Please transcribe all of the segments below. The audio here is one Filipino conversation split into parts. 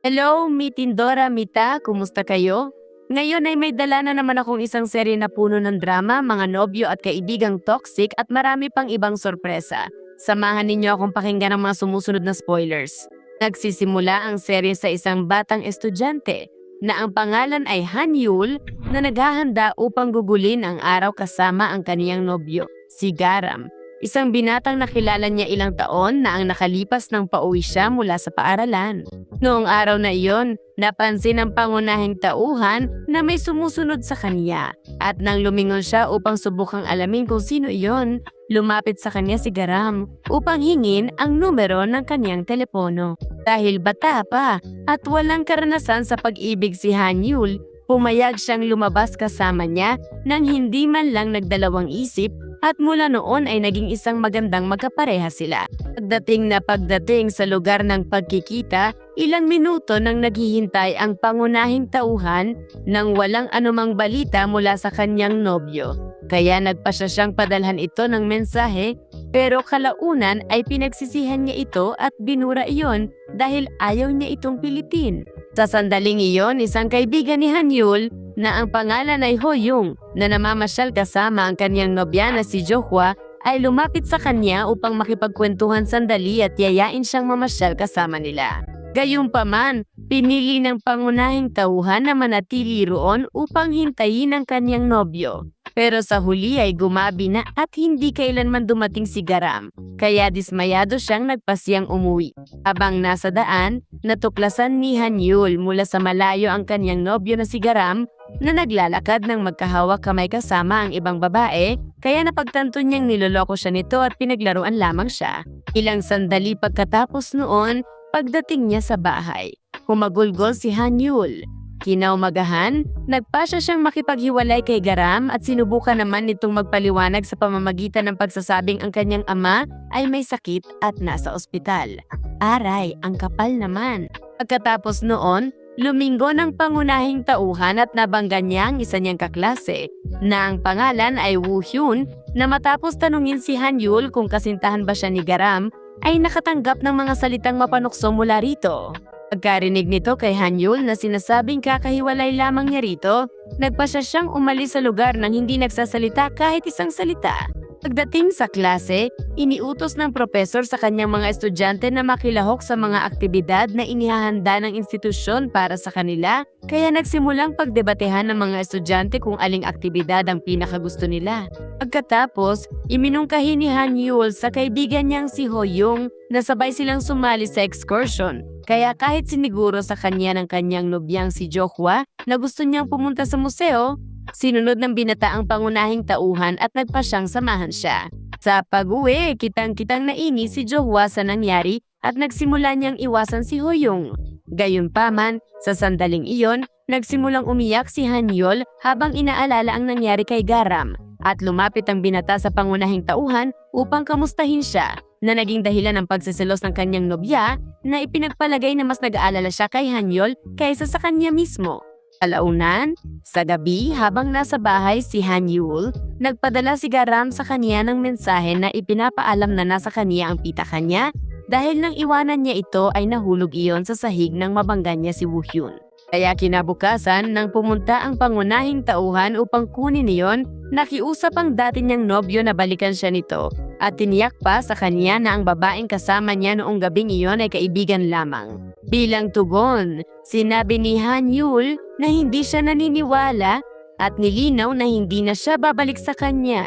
Hello, Mitindora, Mita, kumusta kayo? Ngayon ay may dala na naman akong isang serye na puno ng drama, mga nobyo at kaibigang toxic at marami pang ibang sorpresa. Samahan ninyo akong pakinggan ang mga sumusunod na spoilers. Nagsisimula ang serye sa isang batang estudyante na ang pangalan ay Hanyul na naghahanda upang gugulin ang araw kasama ang kaniyang nobyo, si Garam. Isang binatang nakilala niya ilang taon na ang nakalipas nang pauwi siya mula sa paaralan. Noong araw na iyon, napansin ng pangunahing tauhan na may sumusunod sa kanya. At nang lumingon siya upang subukang alamin kung sino iyon, lumapit sa kanya si Garam upang hingin ang numero ng kaniyang telepono. Dahil bata pa at walang karanasan sa pag-ibig si Hanyul, pumayag siyang lumabas kasama niya nang hindi man lang nagdalawang isip at mula noon ay naging isang magandang magkapareha sila. Pagdating sa lugar ng pagkikita, ilang minuto nang naghihintay ang pangunahing tauhan nang walang anumang balita mula sa kanyang nobyo. Kaya nagpasya siyang padalhan ito ng mensahe pero kalaunan ay pinagsisihan niya ito at binura iyon dahil ayaw niya itong pilitin. Sa sandaling iyon, isang kaibigan ni Hanyul na ang pangalan ay Hoyung na namamasyal kasama ang kanyang nobya na si Johwa ay lumapit sa kanya upang makipagkwentuhan sandali at yayain siyang mamasyal kasama nila. Gayunpaman, pinili ng pangunahing tauhan na manatili roon upang hintayin ang kanyang nobyo. Pero sa huli ay gumabi na at hindi kailanman dumating si Garam, kaya dismayado siyang nagpasiyang umuwi. Habang nasa daan, natuklasan ni Hanyul mula sa malayo ang kanyang nobyo na si Garam na naglalakad ng magkahawak kamay kasama ang ibang babae, kaya napagtanto niyang niloloko siya nito at pinaglaruan lamang siya. Ilang sandali pagkatapos noon, pagdating niya sa bahay, humagulgol si Hanyul. Kinaumagahan, nagpasya siyang makipaghiwalay kay Garam at sinubukan naman nitong magpaliwanag sa pamamagitan ng pagsasabing ang kanyang ama ay may sakit at nasa ospital. Aray, ang kapal naman. Pagkatapos noon, lumingo ng pangunahing tauhan at nabangga niya ang isa niyang kaklase na ang pangalan ay Woo Hyun na matapos tanungin si Hanyul kung kasintahan ba siya ni Garam ay nakatanggap ng mga salitang mapanukso mula rito. Pagkarinig nito kay Hanyul na sinasabing kakahiwalay lamang niya rito, nagpasya siyang umalis sa lugar nang hindi nagsasalita kahit isang salita. Pagdating sa klase, iniutos ng propesor sa kanyang mga estudyante na makilahok sa mga aktibidad na inihahanda ng institusyon para sa kanila, kaya nagsimulang pagdebatehan ng mga estudyante kung aling aktibidad ang pinakagusto nila. Pagkatapos, iminungkahi ni Hanyul sa kaibigan niyang si Hoyung na sabay silang sumali sa excursion. Kaya kahit siniguro sa kanya ng kanyang nobyang si Johwa na gusto niyang pumunta sa museo, sinunod ng binata ang pangunahing tauhan at nagpasyang samahan siya. Sa pag-uwi, kitang-kitang nainis si Johwa sa nangyari at nagsimula niyang iwasan si Hoyung. Gayunpaman, sa sandaling iyon, nagsimulang umiyak si Hanyul habang inaalala ang nangyari kay Garam at lumapit ang binata sa pangunahing tauhan upang kamustahin siya na naging dahilan ng pagsiselos ng kanyang nobya na ipinagpalagay na mas nag-aalala siya kay Hanyul kaysa sa kanya mismo. Kalaunan, sa gabi habang nasa bahay si Hanyul, nagpadala si Garam sa kanya ng mensahe na ipinapaalam na nasa kanya ang pitaka niya dahil nang iwanan niya ito ay nahulog iyon sa sahig ng mabangga niya si Woo Hyun. Kaya kinabukasan nang pumunta ang pangunahing tauhan upang kunin iyon, nakiusap ang dati niyang nobyo na balikan siya nito at tiniyak pa sa kanya na ang babaeng kasama niya noong gabing iyon ay kaibigan lamang. Bilang tugon, sinabi ni Hanyul na hindi siya naniniwala at nilinaw na hindi na siya babalik sa kanya.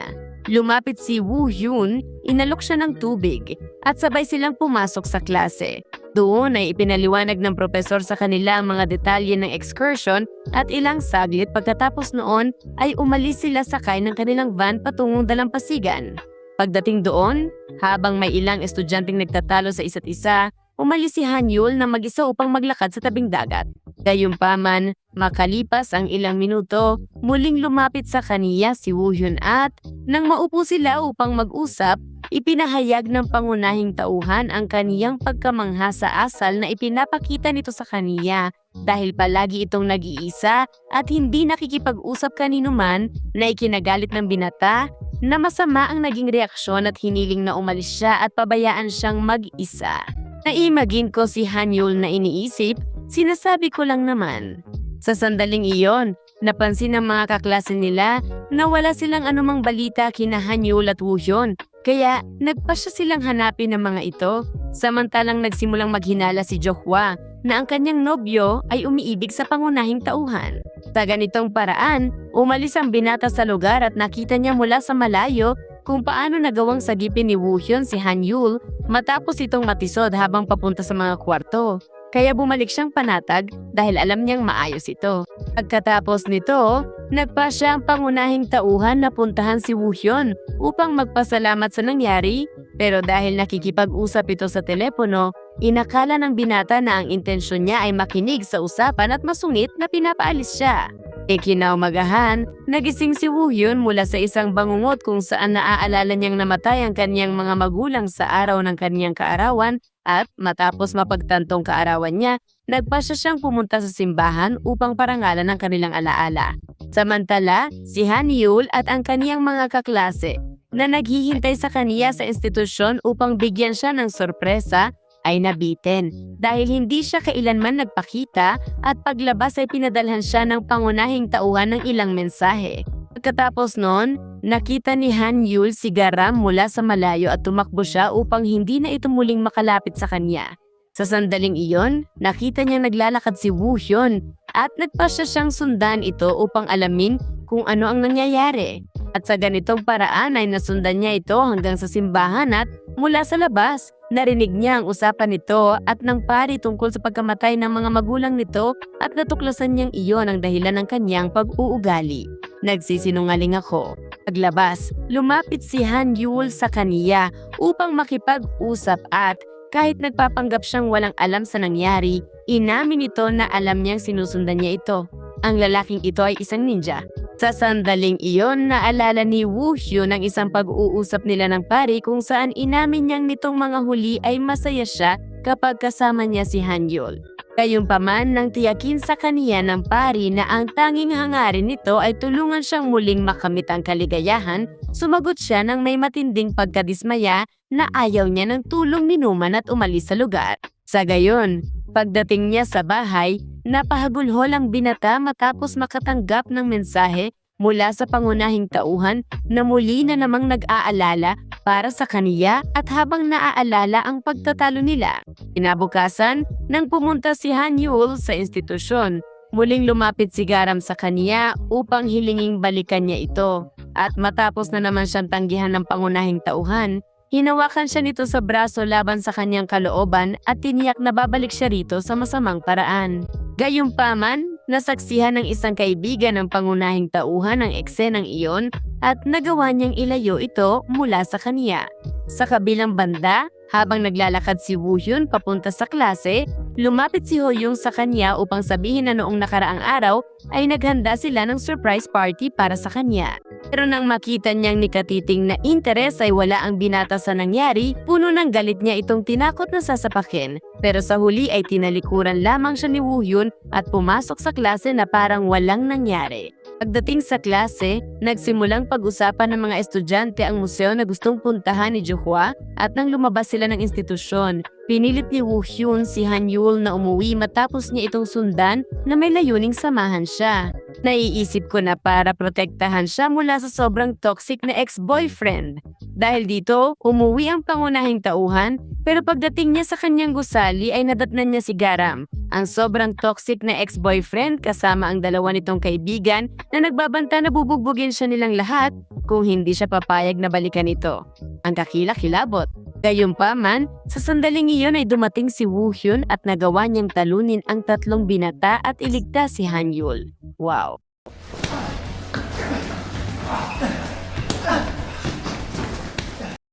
Lumapit si Woo Hyun, inalok siya ng tubig at sabay silang pumasok sa klase. Doon ay ipinaliwanag ng propesor sa kanila ang mga detalye ng excursion at ilang saglit pagkatapos noon ay umalis sila sakay ng kanilang van patungong Dalampasigan. Pagdating doon, habang may ilang estudyanteng nagtatalo sa isa't isa, umalis si Hanyul na mag-isa upang maglakad sa tabing dagat. Gayunpaman, makalipas ang ilang minuto, muling lumapit sa kaniya si Woo Hyun at nang maupo sila upang mag-usap, ipinahayag ng pangunahing tauhan ang kaniyang pagkamangha sa asal na ipinapakita nito sa kaniya dahil palagi itong nag-iisa at hindi nakikipag-usap kaninuman na ikinagalit ng binata na masama ang naging reaksyon at hiniling na umalis siya at pabayaan siyang mag-isa. Naimagin ko si Hanyul na iniisip, Sinasabi ko lang naman. Sa sandaling iyon, napansin ng mga kaklase nila na wala silang anumang balita kina Hanyul at Woohyun. Kaya nagpasya silang hanapin ng mga ito, samantalang nagsimulang maghinala si Johwa na ang kanyang nobyo ay umiibig sa pangunahing tauhan. Sa ganitong paraan, umalis ang binata sa lugar at nakita niya mula sa malayo kung paano nagawang sagipin ni Woohyun si Hanyul matapos itong matisod habang papunta sa mga kwarto. Kaya bumalik siyang panatag dahil alam niyang maayos ito. Pagkatapos nito, nagpasya ang pangunahing tauhan na puntahan si Woohyun upang magpasalamat sa nangyari, pero dahil nakikipag-usap ito sa telepono, inakala ng binata na ang intensyon niya ay makinig sa usapan at masungit na pinapaalis siya. Kinaumagahan, nagising si Woohyun mula sa isang bangungot kung saan naaalala niyang namatay ang kanyang mga magulang sa araw ng kanyang kaarawan at matapos mapagtantong kaarawan niya, nagpasya siyang pumunta sa simbahan upang parangalan ang kanilang alaala. Samantala, si Hanyul at ang kaniyang mga kaklase na naghihintay sa kaniya sa institusyon upang bigyan siya ng sorpresa ay nabitin dahil hindi siya kailanman nagpakita at paglabas ay pinadalhan siya ng pangunahing tauhan ng ilang mensahe. Pagkatapos noon, nakita ni Hanyul si Garam mula sa malayo at tumakbo siya upang hindi na ito muling makalapit sa kanya. Sa sandaling iyon, nakita niyang naglalakad si Woohyun at nagpasya siyang sundan ito upang alamin kung ano ang nangyayari. At sa ganitong paraan ay nasundan niya ito hanggang sa simbahan at mula sa labas, narinig niya ang usapan nito at ng pari tungkol sa pagkamatay ng mga magulang nito at natuklasan niyang iyon ang dahilan ng kanyang pag-uugali. Nagsisinungaling ako. Paglabas, lumapit si Hanyul sa kaniya upang makipag-usap at kahit nagpapanggap siyang walang alam sa nangyari, inamin nito na alam niyang sinusundan niya ito. Ang lalaking ito ay isang ninja. Sa sandaling iyon, naalala ni Woohyun ang isang pag-uusap nila ng pari kung saan inamin niyang nitong mga huli ay masaya siya kapag kasama niya si Hanyul. Gayunpaman nang tiyakin sa kaniya ng pari na ang tanging hangarin nito ay tulungan siyang muling makamit ang kaligayahan, sumagot siya ng may matinding pagkadismaya na ayaw niya ng tulong ni Numan at umalis sa lugar. Sa gayon, pagdating niya sa bahay, napahagulhol ang binata matapos makatanggap ng mensahe mula sa pangunahing tauhan na muli na namang nag-aalala para sa kaniya at habang naaalala ang pagtatalo nila. Kinabukasan, nang pumunta si Hanyul sa institusyon, muling lumapit si Garam sa kaniya upang hilinging balikan niya ito. At matapos na naman siyang tanggihan ng pangunahing tauhan, hinawakan siya nito sa braso laban sa kanyang kalooban at tiniyak na babalik siya rito sa masamang paraan. Gayunpaman, nasaksihan ng isang kaibigan ng pangunahing tauhan ang eksenang iyon at nagawa niyang ilayo ito mula sa kaniya. Sa kabilang banda, habang naglalakad si Woohyun papunta sa klase, lumapit si Hoyung sa kanya upang sabihin na noong nakaraang araw ay naghanda sila ng surprise party para sa kanya. Pero nang makita niyang nikatiting na interes ay wala ang binata sa nangyari, puno ng galit niya itong tinakot na sasapakin. Pero sa huli ay tinalikuran lamang siya ni Woohyun at pumasok sa klase na parang walang nangyari. Pagdating sa klase, nagsimulang pag-usapan ng mga estudyante ang museo na gustong puntahan ni Johwa at nang lumabas sila ng institusyon, pinilit ni Woohyun si Hanyul na umuwi matapos niya itong sundan na may layuning samahan siya. Naiisip ko na para protektahan siya mula sa sobrang toxic na ex-boyfriend. Dahil dito, umuwi ang pangunahing tauhan, pero pagdating niya sa kanyang gusali ay nadatnan niya si Garam, ang sobrang toxic na ex-boyfriend kasama ang dalawa nitong kaibigan na nagbabanta na bubugbugin siya nilang lahat kung hindi siya papayag na balikan ito. Ang kakilakilabot. Gayunpaman, sa sandaling iyon ay dumating si Woohyun at nagawa niyang talunin ang tatlong binata at iligtas si Hanyul. Wow!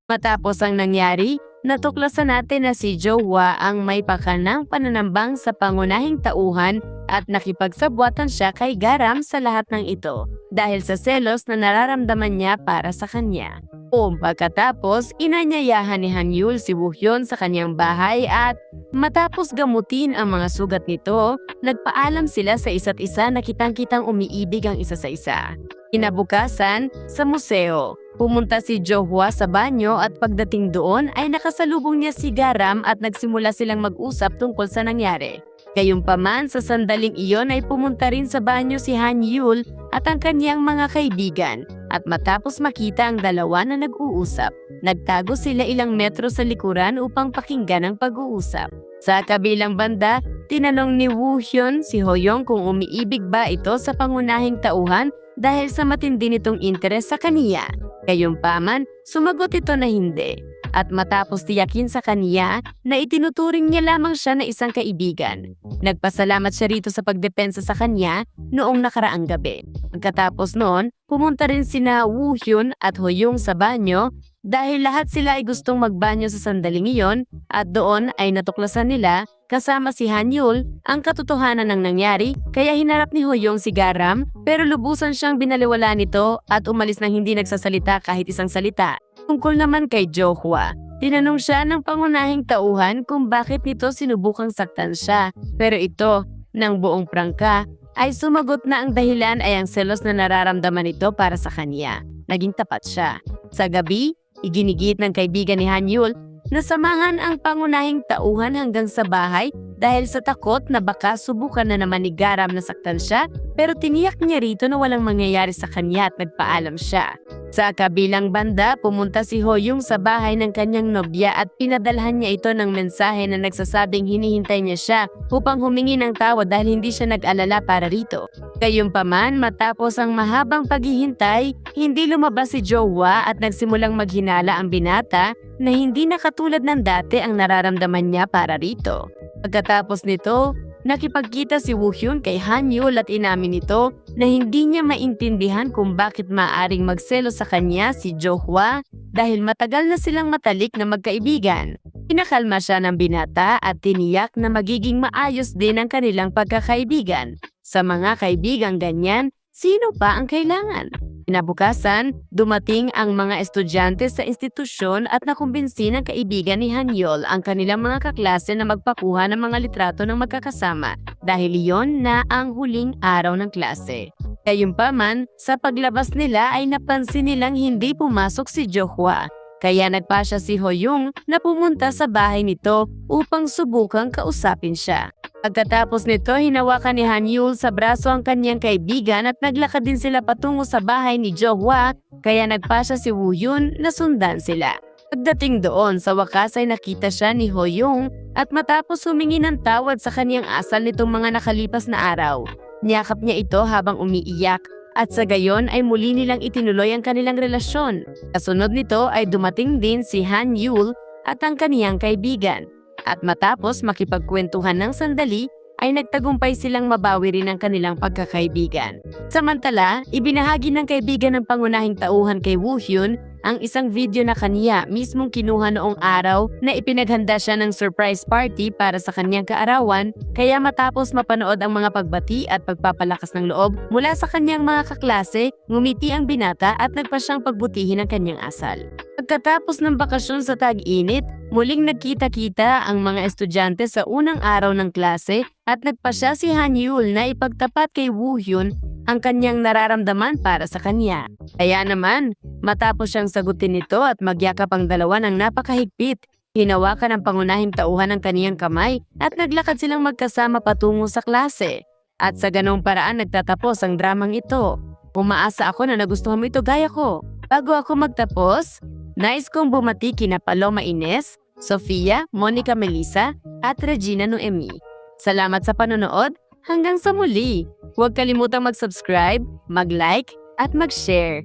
Matapos ang nangyari, natuklasan natin na si Johwa ang may pakanang pananambang sa pangunahing tauhan at nakipagsabwatan siya kay Garam sa lahat ng ito dahil sa selos na nararamdaman niya para sa kanya. Pagkatapos, inanyayahan ni Hanyul si Woohyun sa kanyang bahay at matapos gamutin ang mga sugat nito, nagpaalam sila sa isa't isa na kitang-kitang umiibig ang isa sa isa. Kinabukasan, sa museo, pumunta si Johwa sa banyo at pagdating doon ay nakasalubong niya si Garam at nagsimula silang mag-usap tungkol sa nangyari. Gayunpaman, sa sandaling iyon ay pumunta rin sa banyo si Hanyul at ang kanyang mga kaibigan, at matapos makita ang dalawa na nag-uusap, nagtago sila ilang metro sa likuran upang pakinggan ang pag-uusap. Sa kabilang banda, tinanong ni Woo Hyun si Hoyong kung umiibig ba ito sa pangunahing tauhan dahil sa matindi nitong interes sa kaniya. Gayunpaman, sumagot ito na hindi. At matapos tiyakin sa kaniya na itinuturing niya lamang siya na isang kaibigan, nagpasalamat siya rito sa pagdepensa sa kanya noong nakaraang gabi. Pagkatapos noon, pumunta rin sina Woo Hyun at Hoyong sa banyo dahil lahat sila ay gustong magbanyo sa sandaling iyon, at doon ay natuklasan nila kasama si Hanyul ang katotohanan ng nangyari, kaya hinarap ni Hoyong si Garam pero lubusan siyang binaliwala nito at umalis nang hindi nagsasalita kahit isang salita. Tungkol naman kay Johwa, tinanong siya ng pangunahing tauhan kung bakit nito sinubukang saktan siya, pero ito, ng buong prangka, ay sumagot na ang dahilan ay ang selos na nararamdaman nito para sa kanya. Naging tapat siya. Sa gabi, iginigit ng kaibigan ni Hanyul na samahan ang pangunahing tauhan hanggang sa bahay dahil sa takot na baka subukan na naman ni Garam na saktan siya, pero tiniyak niya rito na walang mangyayari sa kanya at nagpaalam siya. Sa kabilang banda, pumunta si Hoyong sa bahay ng kanyang nobya at pinadalhan niya ito ng mensahe na nagsasabing hinihintay niya siya upang humingi ng tawad dahil hindi siya nag-alala para rito. Gayunpaman, matapos ang mahabang paghihintay, hindi lumabas si Johwa at nagsimulang maghinala ang binata na hindi na katulad ng dati ang nararamdaman niya para rito. Pagkatapos nito, nakipagkita si Woo Hyun kay Hanyul at inamin nito na hindi niya maintindihan kung bakit maaring magselo sa kanya si Johwa dahil matagal na silang matalik na magkaibigan. Pinakalma siya ng binata at tiniyak na magiging maayos din ang kanilang pagkakaibigan. Sa mga kaibigang ganyan, sino pa ang kailangan? Kinabukasan, dumating ang mga estudyante sa institusyon at nakumbinsi ng kaibigan ni Hanyul ang kanilang mga kaklase na magpakuha ng mga litrato ng magkakasama dahil iyon na ang huling araw ng klase. Gayunpaman, sa paglabas nila ay napansin nilang hindi pumasok si Johwa, kaya nagpasya si Hoyong na pumunta sa bahay nito upang subukang kausapin siya. Pagkatapos nito, hinawakan ni Hanyul sa braso ang kanyang kaibigan at naglakad din sila patungo sa bahay ni Johwa, kaya nagpasya si Woo Hyun na sundan sila. Pagdating doon, sa wakas ay nakita siya ni Hoyong at matapos humingi ng tawad sa kanyang asal nitong mga nakalipas na araw, niyakap niya ito habang umiiyak at sa gayon ay muli nilang itinuloy ang kanilang relasyon. Kasunod nito ay dumating din si Hanyul at ang kaniyang kaibigan. At matapos makipagkwentuhan ng sandali, ay nagtagumpay silang mabawi rin ang kanilang pagkakaibigan. Samantala, ibinahagi ng kaibigan ng pangunahing tauhan kay Woo Hyun ang isang video na kaniya mismong kinuha noong araw na ipinaghanda siya ng surprise party para sa kanyang kaarawan, kaya matapos mapanood ang mga pagbati at pagpapalakas ng loob mula sa kanyang mga kaklase, ngumiti ang binata at nagpa siyang pagbutihin ang kanyang asal. Pagkatapos ng bakasyon sa tag-init, muling nagkita-kita ang mga estudyante sa unang araw ng klase at nagpasya si Hanyul na ipagtapat kay Woo Hyun ang kanyang nararamdaman para sa kanya. Kaya naman, matapos siyang sagutin nito at magyakap ang dalawa ng napakahigpit, hinawakan ang pangunahing tauhan ng kaniyang kamay at naglakad silang magkasama patungo sa klase. At sa ganong paraan nagtatapos ang dramang ito. Umaasa ako na nagustuhan mo ito gaya ko. Bago ako magtapos, nais kong bumati kina Paloma Ines, Sofia, Monica Melissa, at Regina Noemi. Salamat sa panonood. Hanggang sa muli. Huwag kalimutang mag-subscribe, mag-like, at mag-share.